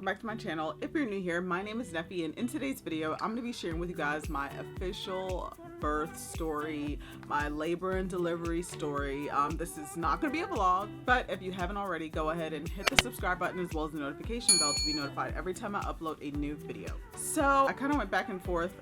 back to my channel. If you're new here, my name is Neffy, and in today's video I'm going to be sharing with you guys my official birth story, my labor and delivery story. This is not going to be a vlog, but if you haven't already, go ahead and hit the subscribe button as well as the notification bell to be notified every time I upload a new video. So I kind of went back and forth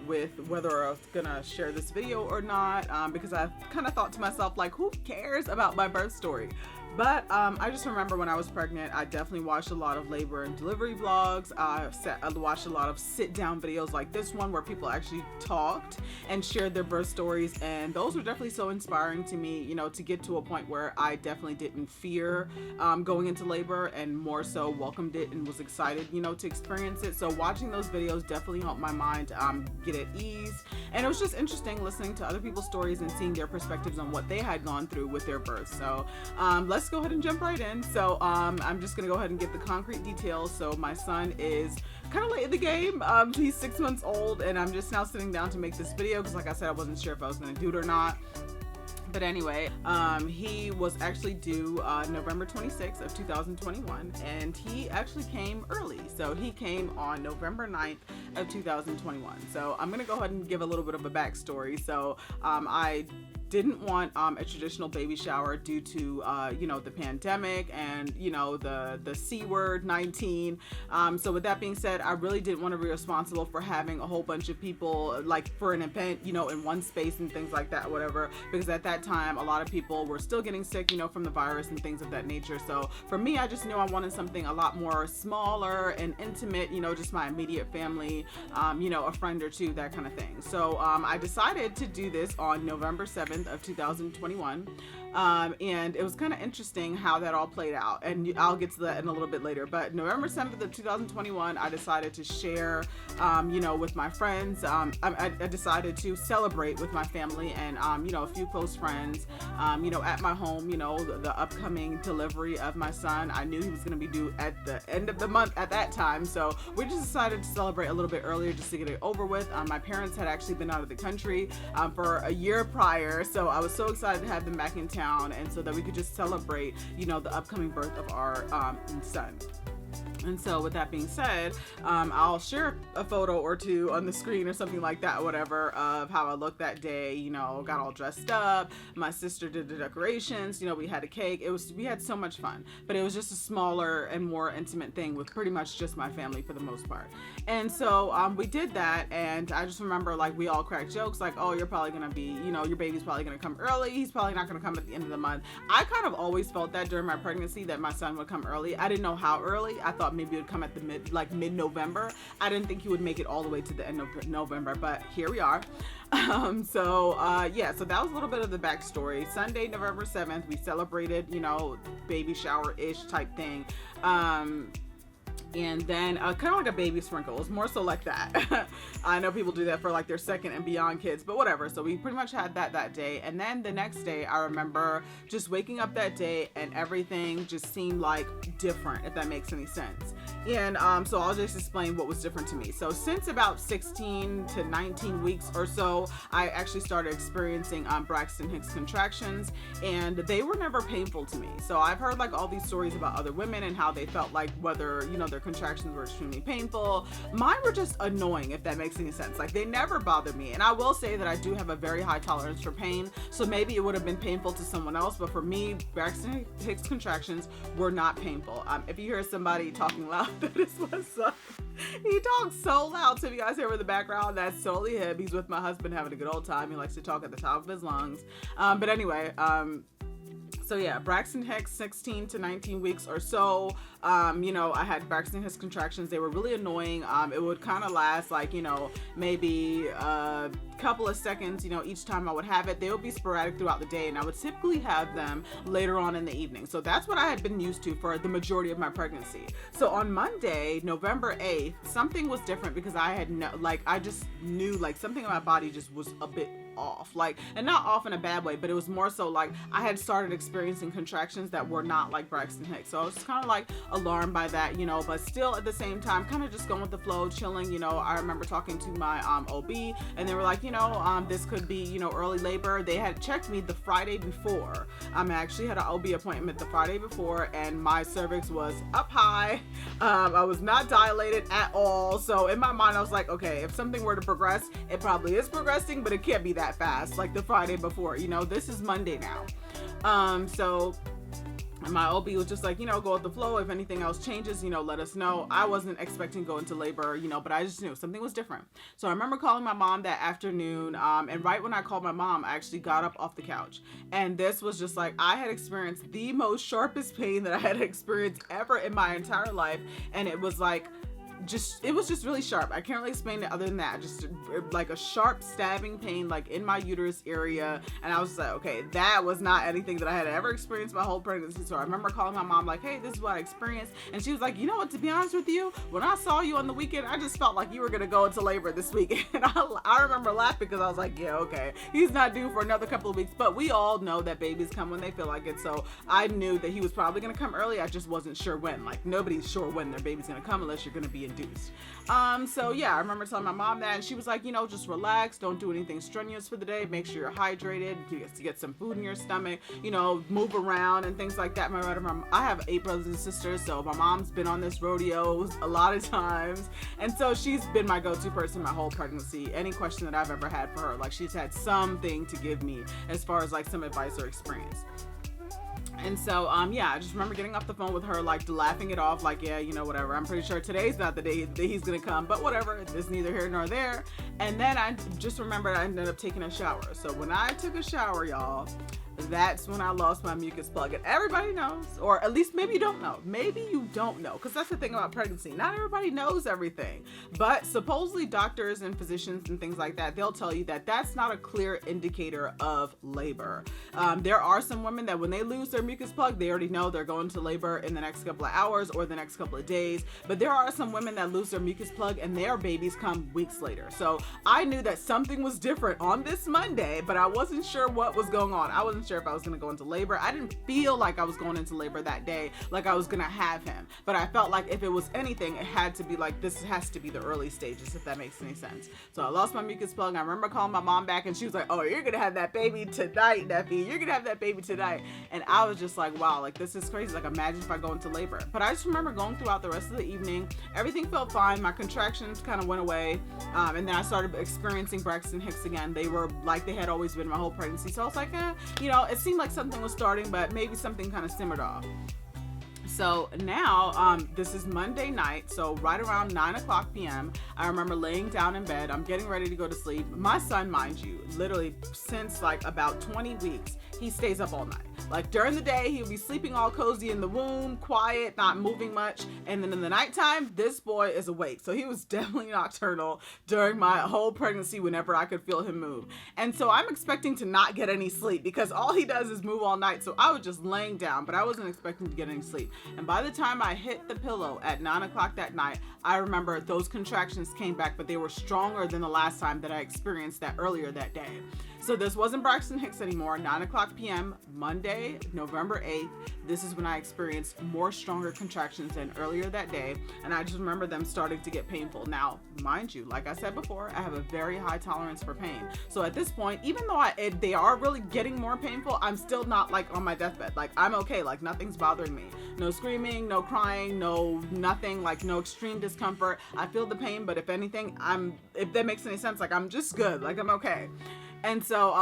with whether I was gonna share this video or not, because I kind of thought to myself, like, who cares about my birth story? But I just remember when I was pregnant, I definitely watched a lot of labor and delivery vlogs. I watched a lot of sit-down videos like this one where people actually talked and shared their birth stories, and those were definitely so inspiring to me, you know, to get to a point where I definitely didn't fear going into labor, and more so welcomed it and was excited, you know, to experience it. So watching those videos definitely helped my mind get at ease, and it was just interesting listening to other people's stories and seeing their perspectives on what they had gone through with their birth. So let's go ahead and jump right in. So I'm just gonna go ahead and get the concrete details. So my son is kind of late in the game. He's 6 months old, and I'm just now sitting down to make this video because, like I said, I wasn't sure if I was gonna do it or not. But anyway, he was actually due November 26th of 2021, and he actually came early. So he came on November 9th of 2021. So I'm gonna go ahead and give a little bit of a backstory. So I didn't want a traditional baby shower due to you know, the pandemic and, you know, the C word 19. So with that being said, I really didn't want to be responsible for having a whole bunch of people like for an event, you know, in one space and things like that, whatever, because at that time a lot of people were still getting sick, you know, from the virus and things of that nature. So for me, I just knew I wanted something a lot more smaller and intimate, you know, just my immediate family, you know, a friend or two, that kind of thing. So I decided to do this on November 7th of 2021, and it was kind of interesting how that all played out, and I'll get to that in a little bit later. But November 7th of 2021, I decided to share, you know, with my friends. I decided to celebrate with my family and, you know, a few close friends, you know, at my home, you know, the upcoming delivery of my son. I knew he was going to be due at the end of the month at that time, so we just decided to celebrate a little bit earlier just to get it over with. My parents had actually been out of the country for a year prior, so I was so excited to have them back in town, and so that we could just celebrate, you know, the upcoming birth of our son. And so with that being said, I'll share a photo or two on the screen or something like that, whatever, of how I looked that day. You know, got all dressed up. My sister did the decorations. You know, we had a cake. We had so much fun, but it was just a smaller and more intimate thing with pretty much just my family for the most part. And so we did that, and I just remember, like, we all cracked jokes like, oh, you're probably gonna be, you know, your baby's probably gonna come early. He's probably not gonna come at the end of the month. I kind of always felt that during my pregnancy that my son would come early. I didn't know how early. I thought maybe it would come at the mid-November. I didn't think he would make it all the way to the end of November, but here we are. Yeah, so that was a little bit of the backstory. Sunday, November 7th, we celebrated, you know, baby shower-ish type thing. And then kind of like a baby sprinkle. It's more so like that. I know people do that for like their second and beyond kids, but whatever. So we pretty much had that day. And then the next day, I remember just waking up that day and everything just seemed like different, if that makes any sense. And so I'll just explain what was different to me. So since about 16 to 19 weeks or so, I actually started experiencing Braxton Hicks contractions, and they were never painful to me. So I've heard like all these stories about other women and how they felt like whether, you know, their contractions were extremely painful. Mine were just annoying, if that makes any sense. Like, they never bothered me. And I will say that I do have a very high tolerance for pain, so maybe it would have been painful to someone else, but for me, Braxton Hicks contractions were not painful. If you hear somebody talking loud, that is my son. He talks so loud, so if you guys hear in the background, that's totally him. He's with my husband having a good old time. He likes to talk at the top of his lungs. But anyway, so yeah, Braxton Hicks, 16 to 19 weeks or so. You know, I had Braxton Hicks contractions. They were really annoying. It would kind of last like, you know, maybe a couple of seconds, you know, each time I would have it. They would be sporadic throughout the day, and I would typically have them later on in the evening. So that's what I had been used to for the majority of my pregnancy. So on Monday, November 8th, something was different because I had I just knew like something in my body just was a bit off, like, and not off in a bad way, but it was more so like I had started experiencing contractions that were not like Braxton Hicks. So I was kind of like alarmed by that, you know, but still at the same time, kind of just going with the flow, chilling. You know, I remember talking to my OB, and they were like, you know, this could be, you know, early labor. They had checked me the Friday before. I actually had an OB appointment the Friday before, and my cervix was up high. I was not dilated at all. So in my mind, I was like, okay, if something were to progress, it probably is progressing, but it can't be that fast like the Friday before. You know, this is Monday now. So my OB was just like, you know, go with the flow. If anything else changes, you know, let us know. I wasn't expecting to go into labor, you know, but I just knew something was different. So I remember calling my mom that afternoon. And right when I called my mom, I actually got up off the couch. And this was just like, I had experienced the most sharpest pain that I had experienced ever in my entire life. And it was like, it was just really sharp. I can't really explain it other than that. Just like a sharp stabbing pain, like in my uterus area. And I was just like, okay, that was not anything that I had ever experienced my whole pregnancy. So I remember calling my mom like, hey, this is what I experienced. And she was like, you know what, to be honest with you, when I saw you on the weekend, I just felt like you were going to go into labor this week. And I remember laughing because I was like, yeah, okay, he's not due for another couple of weeks. But we all know that babies come when they feel like it. So I knew that he was probably going to come early. I just wasn't sure when. Like, nobody's sure when their baby's going to come unless you're going to be induced. So yeah, I remember telling my mom that, and she was like, you know, just relax, don't do anything strenuous for the day, make sure you're hydrated, you get some food in your stomach, you know, move around and things like that. I have 8 brothers and sisters, so my mom's been on this rodeo a lot of times, and so she's been my go-to person my whole pregnancy. Any question that I've ever had for her, like, she's had something to give me as far as like some advice or experience. And so, yeah, I just remember getting off the phone with her, like, laughing it off, like, yeah, you know, whatever. I'm pretty sure today's not the day that he's going to come, but whatever. It's neither here nor there. And then I just remembered I ended up taking a shower. So when I took a shower, y'all, that's when I lost my mucus plug. And everybody knows, or at least maybe you don't know. Maybe you don't know, because that's the thing about pregnancy. Not everybody knows everything. But supposedly doctors and physicians and things like that, they'll tell you that that's not a clear indicator of labor. There are some women that when they lose their mucus plug, they already know they're going to labor in the next couple of hours or the next couple of days. But there are some women that lose their mucus plug and their babies come weeks later. So I knew that something was different on this Monday, but I wasn't sure what was going on. I wasn't sure if I was going to go into labor. I didn't feel like I was going into labor that day, like I was going to have him. But I felt like if it was anything, it had to be like, this has to be the early stages, if that makes any sense. So I lost my mucus plug. I remember calling my mom back, and she was like, oh, you're going to have that baby tonight, Neffy. You're going to have that baby tonight. And I was just like, wow, like, this is crazy. Like, imagine if I go into labor. But I just remember going throughout the rest of the evening. Everything felt fine. My contractions kind of went away. And then I started experiencing Braxton Hicks again. They were like they had always been my whole pregnancy. So I was like, you know, it seemed like something was starting, but maybe something kind of simmered off. So now, this is Monday night, so right around 9:00 p.m., I remember laying down in bed. I'm getting ready to go to sleep. My son, mind you, literally since like about 20 weeks, he stays up all night. Like during the day, he'll be sleeping all cozy in the womb, quiet, not moving much. And then in the nighttime, this boy is awake. So he was definitely nocturnal during my whole pregnancy whenever I could feel him move. And so I'm expecting to not get any sleep because all he does is move all night. So I was just laying down, but I wasn't expecting to get any sleep. And by the time I hit the pillow at 9:00 that night, I remember those contractions came back, but they were stronger than the last time that I experienced that earlier that day. So this wasn't Braxton Hicks anymore. 9:00 p.m. Monday, November 8th. This is when I experienced more stronger contractions than earlier that day. And I just remember them starting to get painful. Now, mind you, like I said before, I have a very high tolerance for pain. So at this point, even though they are really getting more painful, I'm still not like on my deathbed. Like I'm okay, like nothing's bothering me. No screaming, no crying, no nothing, like no extreme discomfort. I feel the pain, but if anything, if that makes any sense, like I'm just good, like I'm okay. And so,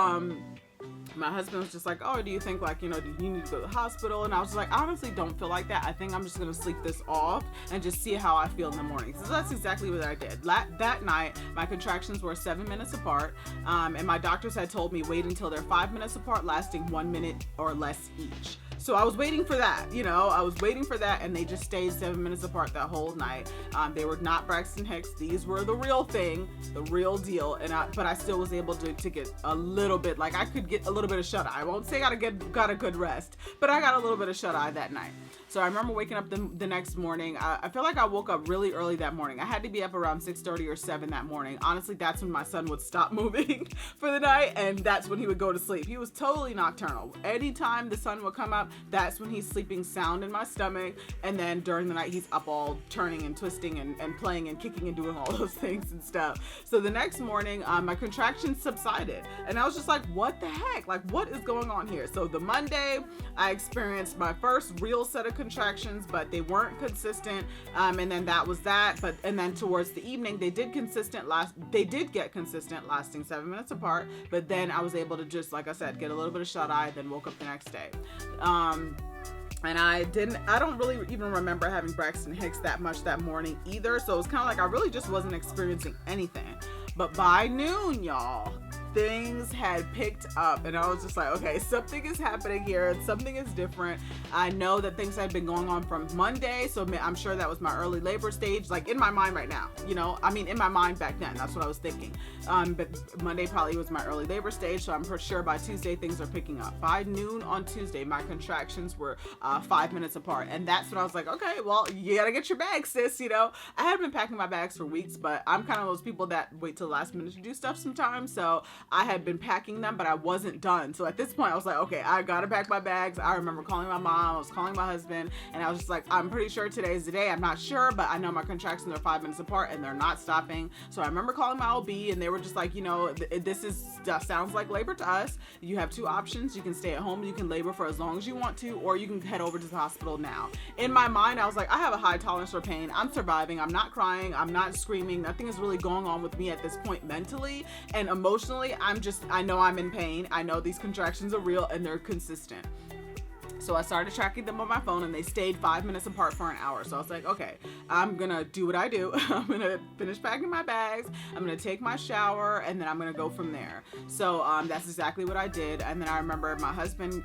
my husband was just like, oh, do you think like, you know, do you need to go to the hospital? And I was like, I honestly don't feel like that. I think I'm just going to sleep this off and just see how I feel in the morning. So that's exactly what I did. That night, my contractions were 7 minutes apart. And my doctors had told me wait until they're 5 minutes apart, lasting 1 minute or less each. So I was waiting for that, you know, and they just stayed 7 minutes apart that whole night. They were not Braxton Hicks. These were the real thing, the real deal. But I still was able to get a little bit, like I could get a little little bit of shut eye. I won't say got a good rest, but I got a little bit of shut eye that night. So I remember waking up the next morning. I feel like I woke up really early that morning. I had to be up around 6:30 or 7 that morning. Honestly, that's when my son would stop moving for the night, and that's when he would go to sleep. He was totally nocturnal. Anytime the sun would come up, that's when he's sleeping sound in my stomach, and then during the night he's up all turning and twisting and playing and kicking and doing all those things and stuff. So the next morning, my contractions subsided, and I was just like, what the heck? Like, what is going on here? So the Monday, I experienced my first real set of contractions, but they weren't consistent, and then that was that. And then towards the evening, they did get consistent, lasting 7 minutes apart. But then I was able to just, like I said, get a little bit of shut eye, then woke up the next day. And I don't really even remember having Braxton Hicks that much that morning either. So it was kind of like I really just wasn't experiencing anything. But by noon, y'all, things had picked up, and I was just like, okay, something is happening here. Something is different. I know that things had been going on from Monday, so I'm sure that was my early labor stage, like in my mind right now, in my mind back then, that's what I was thinking. But Monday probably was my early labor stage, so I'm for sure by Tuesday things are picking up. By noon on Tuesday, my contractions were 5 minutes apart, and that's when I was like, okay, well, you gotta get your bags, sis. I had been packing my bags for weeks, but I'm kind of those people that wait till the last minute to do stuff sometimes, so I had been packing them, but I wasn't done. So at this point, I was like, okay, I gotta pack my bags. I remember calling my mom, I was calling my husband, and I was just like, I'm pretty sure today's the day. I'm not sure, but I know my contractions are 5 minutes apart and they're not stopping. So I remember calling my OB, and they were just like, this sounds like labor to us. You have two options. You can stay at home, you can labor for as long as you want to, or you can head over to the hospital now. In my mind, I was like, I have a high tolerance for pain. I'm surviving. I'm not crying. I'm not screaming. Nothing is really going on with me at this point mentally, and emotionally, I know I'm in pain. I know these contractions are real and they're consistent. So I started tracking them on my phone, and they stayed 5 minutes apart for an hour. So I was like, okay, I'm gonna do what I do. I'm gonna finish packing my bags. I'm gonna take my shower, and then I'm gonna go from there. So that's exactly what I did. And then I remember my husband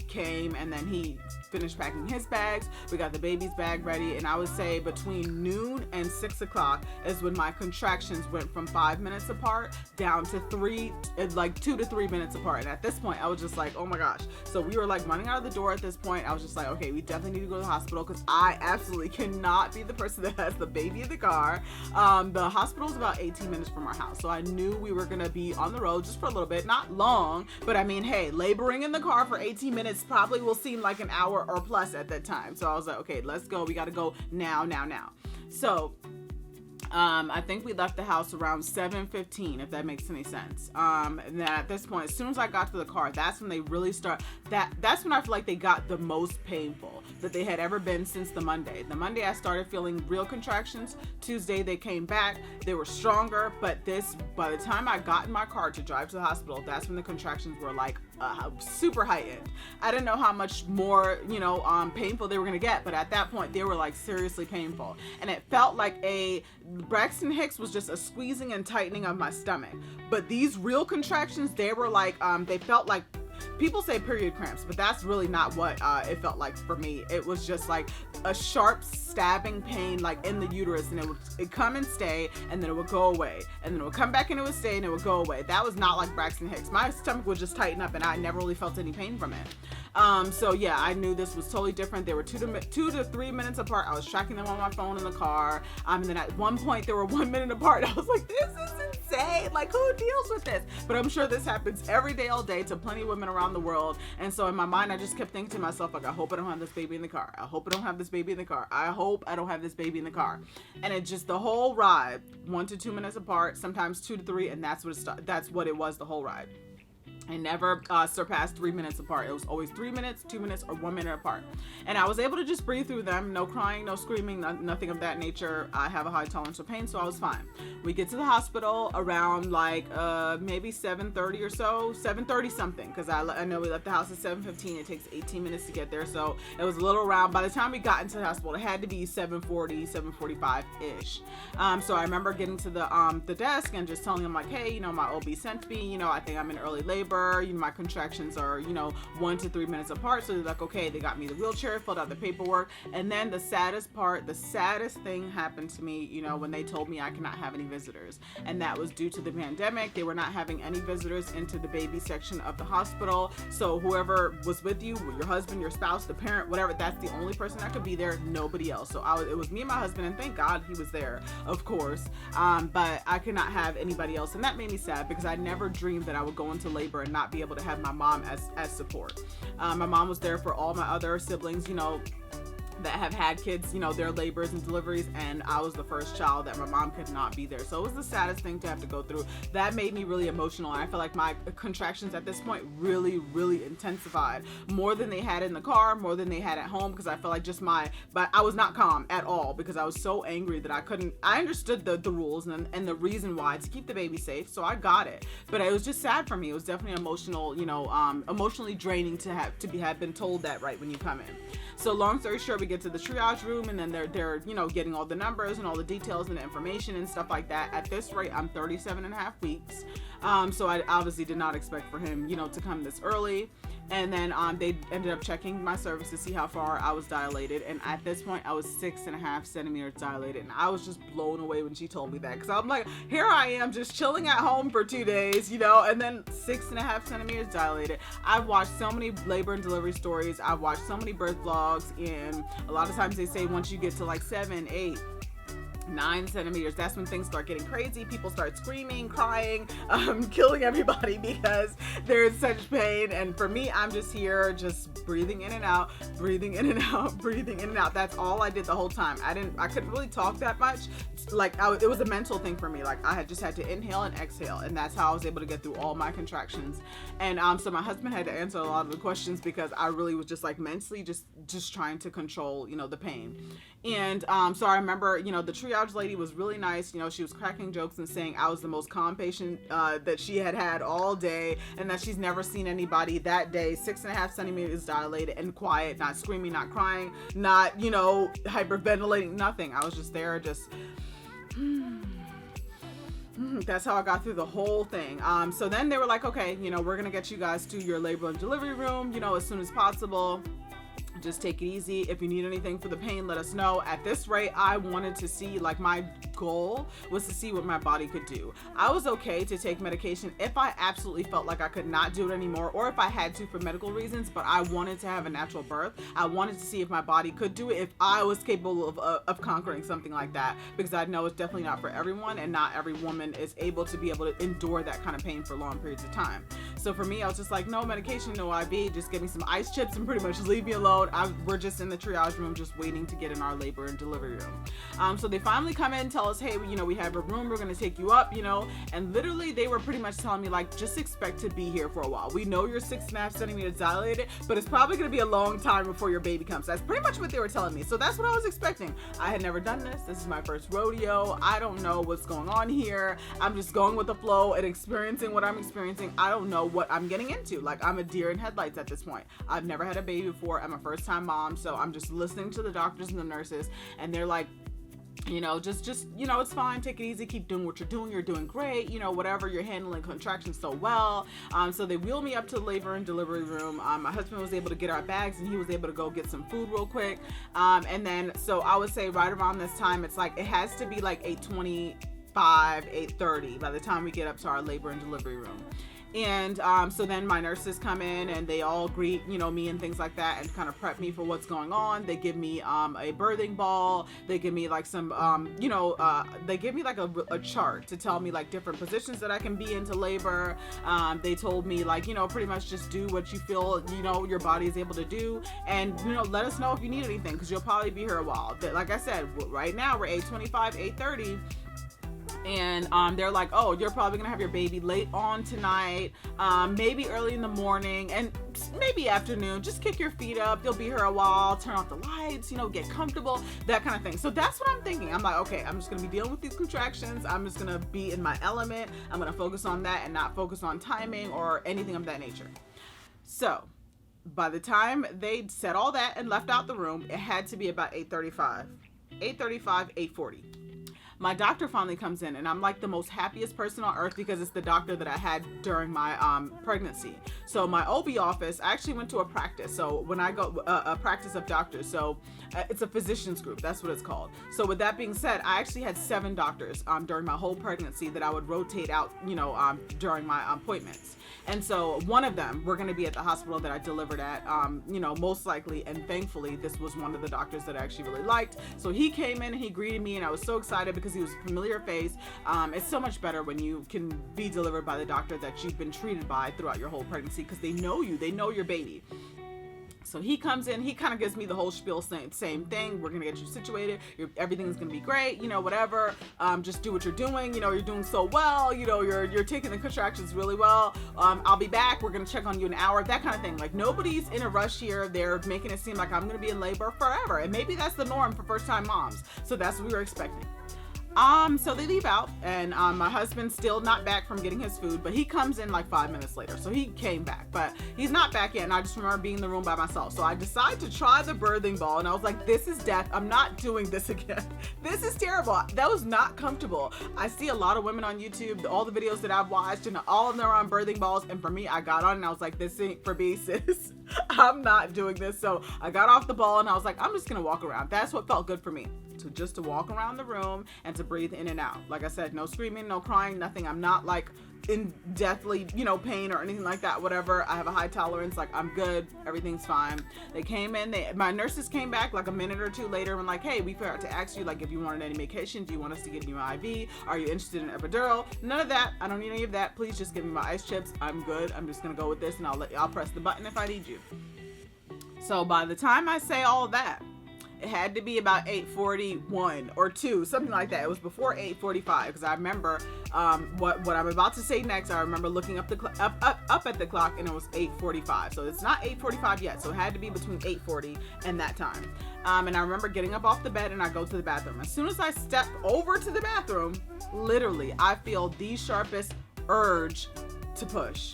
came, and then he finished packing his bags. We got the baby's bag ready, and I would say between noon and 6 o'clock is when my contractions went from 5 minutes apart down to 2 to 3 minutes apart. And at this point, I was just like, oh my gosh. So we were like running out of the door at this point. I was just like, okay, we definitely need to go to the hospital, because I absolutely cannot be the person that has the baby in the car. The hospital is about 18 minutes from our house, so I knew we were gonna be on the road just for a little bit, not long, but I mean, hey, laboring in the car for 18 minutes probably will seem like an hour or plus at that time. So I was like, okay, let's go. We got to go now. So I think we left the house around 7:15, if that makes any sense. And then at this point, as soon as I got to the car, that's when they really that's when I feel like they got the most painful that they had ever been since the Monday. The Monday I started feeling real contractions. Tuesday they came back, they were stronger, but by the time I got in my car to drive to the hospital, that's when the contractions were like super heightened. I didn't know how much more, painful they were gonna get, but at that point they were like seriously painful. And it felt like Braxton Hicks was just a squeezing and tightening of my stomach. But these real contractions, they were like, they felt like, people say period cramps, but that's really not what it felt like for me. It was just like a sharp stabbing pain, like in the uterus, and it'd come and stay, and then it would go away, and then it would come back and it would stay, and it would go away. That was not like Braxton Hicks. My stomach would just tighten up, and I never really felt any pain from it. So yeah, I knew this was totally different. They were 2 to 3 minutes apart. I was tracking them on my phone in the car. And then at one point they were 1 minute apart. I was like, this is insane. Like, who deals with this? But I'm sure this happens every day, all day, to plenty of women around the world. And so in my mind, I just kept thinking to myself, like, I hope I don't have this baby in the car. I hope I don't have this baby in the car. I hope I don't have this baby in the car. And it just, the whole ride, 1 to 2 minutes apart, sometimes 2 to 3, and that's what it was the whole ride. I never surpassed 3 minutes apart. It was always 3 minutes, 2 minutes, or 1 minute apart. And I was able to just breathe through them. No crying, no screaming, nothing of that nature. I have a high tolerance for pain, so I was fine. We get to the hospital around like maybe 7:30 or so, 7:30 something, because I know we left the house at 7:15. It takes 18 minutes to get there, so it was a little around. By the time we got into the hospital, it had to be 7:40, 7:45-ish. So I remember getting to the desk and just telling them, like, hey, my OB sent me, I think I'm in early labor. labor. You know, my contractions are, 1 to 3 minutes apart. So they're like, okay, they got me the wheelchair, filled out the paperwork. And then the saddest thing happened to me, when they told me I cannot have any visitors. And that was due to the pandemic. They were not having any visitors into the baby section of the hospital. So whoever was with you, your husband, your spouse, the parent, whatever, that's the only person that could be there, nobody else. So it was me and my husband, and thank God he was there, of course. But I could not have anybody else. And that made me sad because I never dreamed that I would go into labor and not be able to have my mom as support. My mom was there for all my other siblings, that have had kids, their labors and deliveries, and I was the first child that my mom could not be there. So it was the saddest thing to have to go through. That made me really emotional, and I feel like my contractions at this point really, really intensified, more than they had in the car, more than they had at home, because I felt like but I was not calm at all because I was so angry that I understood the rules and the reason why, to keep the baby safe, so I got it. But it was just sad for me. It was definitely emotional, emotionally draining to have been told that right when you come in. So long story short, we get to the triage room, and then they're getting all the numbers and all the details and the information and stuff like that. At this rate, I'm 37 and a half weeks. So I obviously did not expect for him, to come this early. And then they ended up checking my cervix to see how far I was dilated. And at this point, I was 6.5 centimeters dilated. And I was just blown away when she told me that. Because I'm like, here I am just chilling at home for 2 days, and then 6.5 centimeters dilated. I've watched so many labor and delivery stories. I've watched so many birth vlogs. And a lot of times they say once you get to like 7, 8, 9 centimeters, that's when things start getting crazy. People start screaming, crying, killing everybody because they're in such pain. And for me, I'm just here, just breathing in and out, breathing in and out, breathing in and out. That's all I did the whole time. I couldn't really talk that much. Like it was a mental thing for me. Like I had just had to inhale and exhale, and that's how I was able to get through all my contractions. And so my husband had to answer a lot of the questions because I really was just like mentally just trying to control, the pain. And so I remember, the triage lady was really nice. She was cracking jokes and saying I was the most calm patient that she had all day, and that she's never seen anybody that day 6.5 centimeters dilated and quiet, not screaming, not crying, not, hyperventilating, nothing. I was just there, just that's how I got through the whole thing. So then they were like, okay, we're gonna get you guys to your labor and delivery room, as soon as possible. Just take it easy. If you need anything for the pain, let us know. At this rate, I wanted to see, like, my goal was to see what my body could do. I was okay to take medication if I absolutely felt like I could not do it anymore, or if I had to for medical reasons, but I wanted to have a natural birth. I wanted to see if my body could do it, if I was capable of conquering something like that, because I know it's definitely not for everyone, and not every woman is able to be able to endure that kind of pain for long periods of time. So for me, I was just like, no medication, no IV, just give me some ice chips and pretty much leave me alone. We're just in the triage room, just waiting to get in our labor and delivery room. So they finally come in, tell us, hey, we have a room, we're going to take you up, and literally they were pretty much telling me, like, just expect to be here for a while. We know you're 6.5 centimeters dilated, but it's probably going to be a long time before your baby comes. That's pretty much what they were telling me. So that's what I was expecting. I had never done this. This is my first rodeo. I don't know what's going on here. I'm just going with the flow and experiencing what I'm experiencing. I don't know what I'm getting into. Like, I'm a deer in headlights at this point. I've never had a baby before. I'm a first-time mom, so I'm just listening to the doctors and the nurses, and they're like, just it's fine, take it easy, keep doing what you're doing great, whatever, you're handling contractions so well. So they wheeled me up to the labor and delivery room. My husband was able to get our bags, and he was able to go get some food real quick. And then, so I would say right around this time, it's like, it has to be like 8:25, 8:30 by the time we get up to our labor and delivery room. And so then my nurses come in, and they all greet, me and things like that, and kind of prep me for what's going on. They give me a birthing ball. They give me like some, they give me like a chart to tell me like different positions that I can be into labor. They told me, like, pretty much just do what you feel, your body is able to do. And, let us know if you need anything, because you'll probably be here a while. But like I said, right now we're 8:25, 8:30. And they're like, oh, you're probably gonna have your baby late on tonight, maybe early in the morning, and maybe afternoon. Just kick your feet up, you'll be here a while, turn off the lights, get comfortable, that kind of thing. So that's what I'm thinking. I'm like, okay, I'm just gonna be dealing with these contractions. I'm just gonna be in my element. I'm gonna focus on that and not focus on timing or anything of that nature. So by the time they said all that and left out the room, it had to be about 8:35, 8:40. my doctor finally comes in, and I'm like the most happiest person on earth because it's the doctor that I had during my pregnancy. So my OB office, I actually went to a practice. So when I go, a practice of doctors, so it's a physicians group, that's what it's called. So with that being said, I actually had 7 doctors during my whole pregnancy that I would rotate out, during my appointments. And so one of them, we're going to be at the hospital that I delivered at, most likely. And thankfully, this was one of the doctors that I actually really liked. So he came in and he greeted me, and I was so excited because he was a familiar face. It's so much better when you can be delivered by the doctor that you've been treated by throughout your whole pregnancy, because they know you, they know your baby. So he comes in, he kind of gives me the whole spiel, same thing. We're going to get you situated. Everything's going to be great, whatever. Just do what you're doing. You're doing so well. You're taking the contractions really well. I'll be back. We're going to check on you in an hour, that kind of thing. Like, nobody's in a rush here. They're making it seem like I'm going to be in labor forever. And maybe that's the norm for first-time moms. So that's what we were expecting. So they leave out, and my husband's still not back from getting his food, but he comes in like 5 minutes later. So he came back, but he's not back yet. And I just remember being in the room by myself. So I decide to try the birthing ball, and I was like, this is death. I'm not doing this again. This is terrible. That was not comfortable. I see a lot of women on YouTube, all the videos that I've watched, and all of them are on birthing balls. And for me, I got on and I was like, this ain't for me, sis. I'm not doing this. So I got off the ball and I was like, I'm just going to walk around. That's what felt good for me. Just to walk around the room and to breathe in and out. Like I said, no screaming, no crying, nothing. I'm not like in deathly, pain or anything like that, whatever. I have a high tolerance. Like, I'm good. Everything's fine. They came in, my nurses came back like a minute or two later and like, hey, we forgot to ask you, like, if you wanted any medication. Do you want us to give you an IV? Are you interested in an epidural? None of that. I don't need any of that. Please just give me my ice chips. I'm good. I'm just going to go with this, and I'll press the button if I need you. So by the time I say all of that, it had to be about 8:41 or 2, something like that. It was before 8:45, because I remember what I'm about to say next. I remember looking up at the clock, and it was 8:45. So it's not 8:45 yet. So it had to be between 8:40 and that time. And I remember getting up off the bed and I go to the bathroom. As soon as I step over to the bathroom, literally, I feel the sharpest urge to push.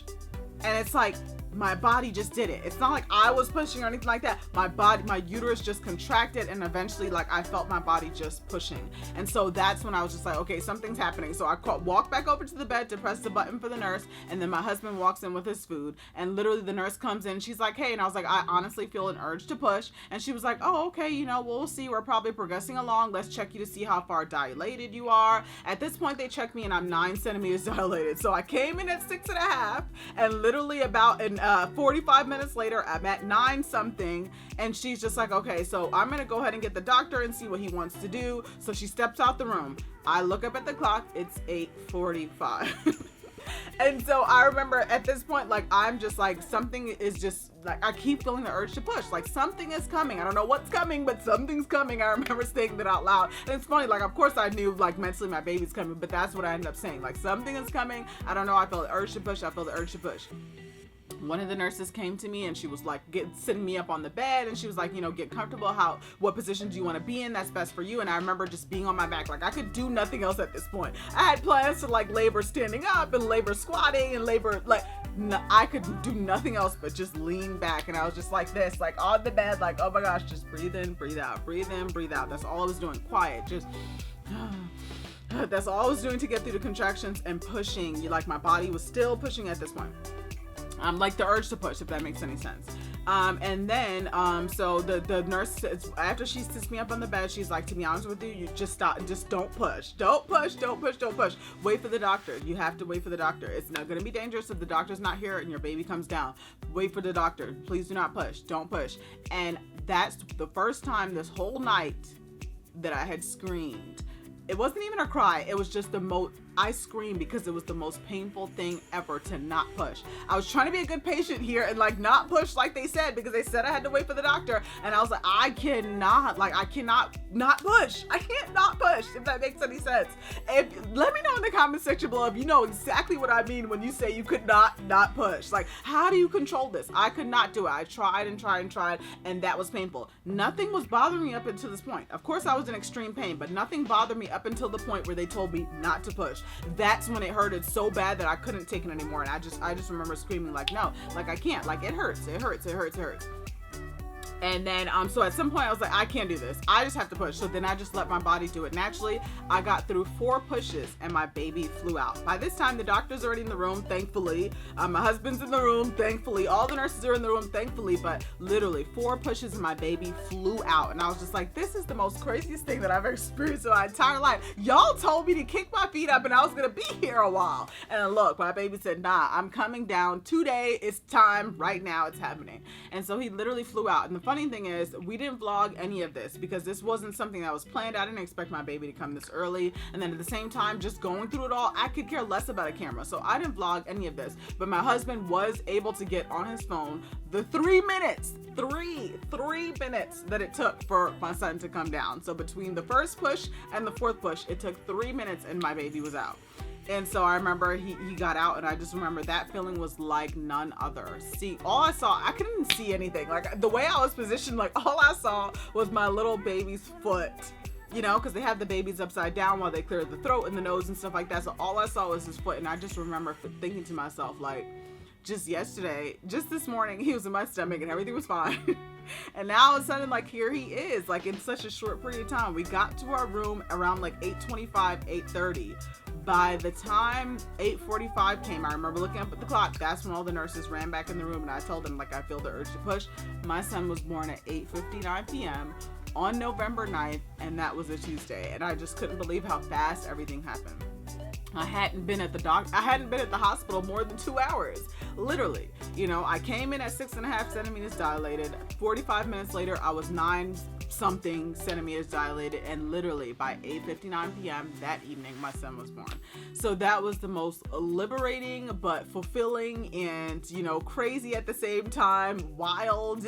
And it's like, my body just did it. It's not like I was pushing or anything like that. My uterus just contracted, and eventually, like, I felt my body just pushing. And so that's when I was just like, okay, something's happening. So I walked back over to the bed to press the button for the nurse, and then my husband walks in with his food, and literally the nurse comes in. She's like, hey, and I was like, I honestly feel an urge to push. And she was like, oh, okay, we'll see. We're probably progressing along. Let's check you to see how far dilated you are. At this point, they checked me, and I'm 9 centimeters dilated. So I came in at 6.5, and literally about 45 minutes later, I'm at 9 something, and she's just like, okay, so I'm gonna go ahead and get the doctor and see what he wants to do. So she steps out the room. I look up at the clock, it's 8:45. And so I remember at this point, like, I'm just like, something is just like, I keep feeling the urge to push. Like, something is coming. I don't know what's coming, but something's coming. I remember saying that out loud. And it's funny, like, of course I knew, like, mentally my baby's coming, but that's what I ended up saying. Like, something is coming. I don't know. I feel the urge to push. I feel the urge to push. One of the nurses came to me and she was like sitting me up on the bed, and she was like, get comfortable. What position do you want to be in? That's best for you. And I remember just being on my back. Like, I could do nothing else at this point. I had plans to like labor standing up and labor squatting and labor, like, I could do nothing else but just lean back. And I was just like this, like on the bed, like, oh my gosh, just breathe in, breathe out, breathe in, breathe out. That's all I was doing. Quiet, just that's all I was doing to get through the contractions and pushing. Like, my body was still pushing at this point. Like the urge to push, if that makes any sense. And then, so the nurse, after she sits me up on the bed, she's like, to be honest with you, you just stop, just don't push. Don't push, don't push, don't push. Wait for the doctor. You have to wait for the doctor. It's not going to be dangerous if the doctor's not here and your baby comes down. Wait for the doctor. Please do not push. Don't push. And that's the first time this whole night that I had screamed. It wasn't even a cry. It was just I screamed because it was the most painful thing ever to not push. I was trying to be a good patient here and like not push like they said, because they said I had to wait for the doctor. And I was like, I cannot not push. I can't not push, if that makes any sense. And let me know in the comment section below if you know exactly what I mean when you say you could not push. Like, how do you control this? I could not do it. I tried and tried and tried, and that was painful. Nothing was bothering me up until this point. Of course, I was in extreme pain, but nothing bothered me up until the point where they told me not to push. That's when it hurted so bad that I couldn't take it anymore. And I just remember screaming like, no, like, I can't, like, it hurts. And then, so at some point I was like, I can't do this. I just have to push. So then I just let my body do it naturally. I got through 4 pushes and my baby flew out. By this time, the doctor's already in the room, thankfully. My husband's in the room, thankfully. All the nurses are in the room, thankfully. But literally 4 pushes and my baby flew out. And I was just like, this is the most craziest thing that I've ever experienced in my entire life. Y'all told me to kick my feet up and I was gonna be here a while. And look, my baby said, nah, I'm coming down today. It's time right now. It's happening. And so he literally flew out. And the funny thing is, we didn't vlog any of this because this wasn't something that was planned. I didn't expect my baby to come this early. And then at the same time, just going through it all, I could care less about a camera. So I didn't vlog any of this. But my husband was able to get on his phone the 3 minutes, three minutes that it took for my son to come down. So between the first push and the 4th push, it took 3 minutes and my baby was out. And so I remember he got out, and I just remember that feeling was like none other. See, all I saw, I couldn't even see anything. Like the way I was positioned, like all I saw was my little baby's foot, you know, because they have the babies upside down while they clear the throat and the nose and stuff like that. So all I saw was his foot. And I just remember thinking to myself, like, just yesterday, just this morning, he was in my stomach and everything was fine. And now all of a sudden, like, here he is, like in such a short period of time. We got to our room around like 8:25, 8:30. By the time 8:45 came, I remember looking up at the clock. That's when all the nurses ran back in the room and I told them, like, I feel the urge to push. My son was born at 8:59 p.m. on November 9th, and that was a Tuesday. And I just couldn't believe how fast everything happened. I hadn't been at the hospital more than 2 hours, literally. You know, I came in at 6.5 centimeters dilated. 45 minutes later, I was 9 something centimeters dilated, and literally by 8:59 p.m. that evening, my son was born. So that was the most liberating but fulfilling and, you know, crazy at the same time, wild,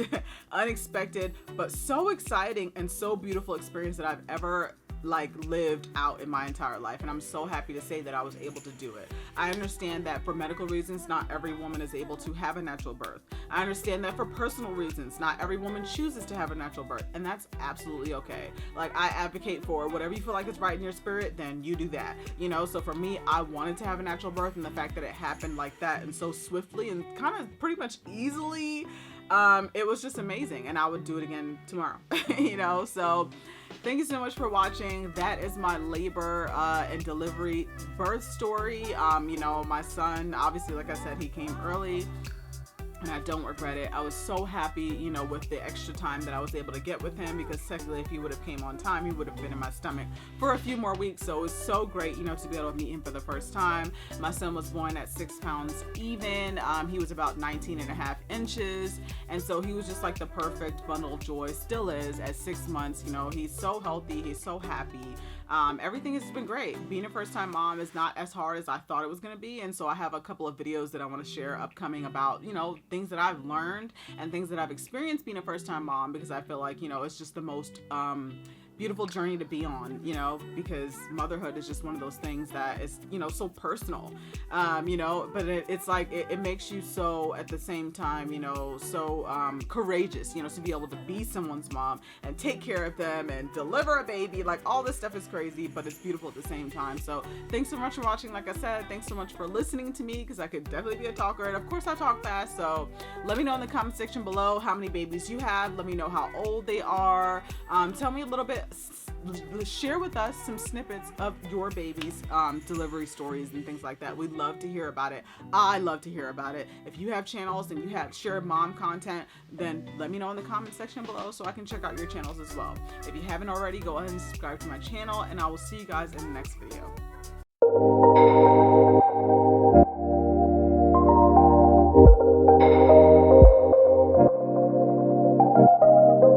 unexpected, but so exciting and so beautiful experience that I've ever like lived out in my entire life. And I'm so happy to say that I was able to do it. I understand that for medical reasons, not every woman is able to have a natural birth. I understand that for personal reasons, not every woman chooses to have a natural birth, and that's absolutely okay. Like, I advocate for whatever you feel like is right in your spirit, then you do that, you know. So for me, I wanted to have a natural birth, and the fact that it happened like that and so swiftly and kind of pretty much easily, it was just amazing, and I would do it again tomorrow. You know, so thank you so much for watching. That is my labor and delivery birth story. You know, my son, obviously, like I said, he came early, and I don't regret it. I was so happy, you know, with the extra time that I was able to get with him, because technically if he would have came on time, he would have been in my stomach for a few more weeks. So it was so great, you know, to be able to meet him for the first time. My son was born at 6 pounds even. He was about 19.5 inches. And so he was just like the perfect bundle of joy, still is at 6 months. You know, he's so healthy, he's so happy. Everything has been great. Being a first-time mom is not as hard as I thought it was going to be, and so I have a couple of videos that I want to share upcoming about, you know, things that I've learned and things that I've experienced being a first-time mom, because I feel like, you know, it's just the most beautiful journey to be on, you know, because motherhood is just one of those things that is, you know, so personal, you know, but it's like, it makes you so, at the same time, you know, so courageous, you know, to be able to be someone's mom and take care of them and deliver a baby. Like, all this stuff is crazy, but it's beautiful at the same time. So thanks so much for watching. Like I said, thanks so much for listening to me, because I could definitely be a talker, and of course I talk fast. So let me know in the comment section below how many babies you have. Let me know how old they are. Tell me a little bit, share with us some snippets of your baby's delivery stories and things like that. We'd love to hear about it. I love to hear about it. If you have channels and you have shared mom content, then let me know in the comment section below so I can check out your channels as well. If you haven't already, go ahead and subscribe to my channel, and I will see you guys in the next video.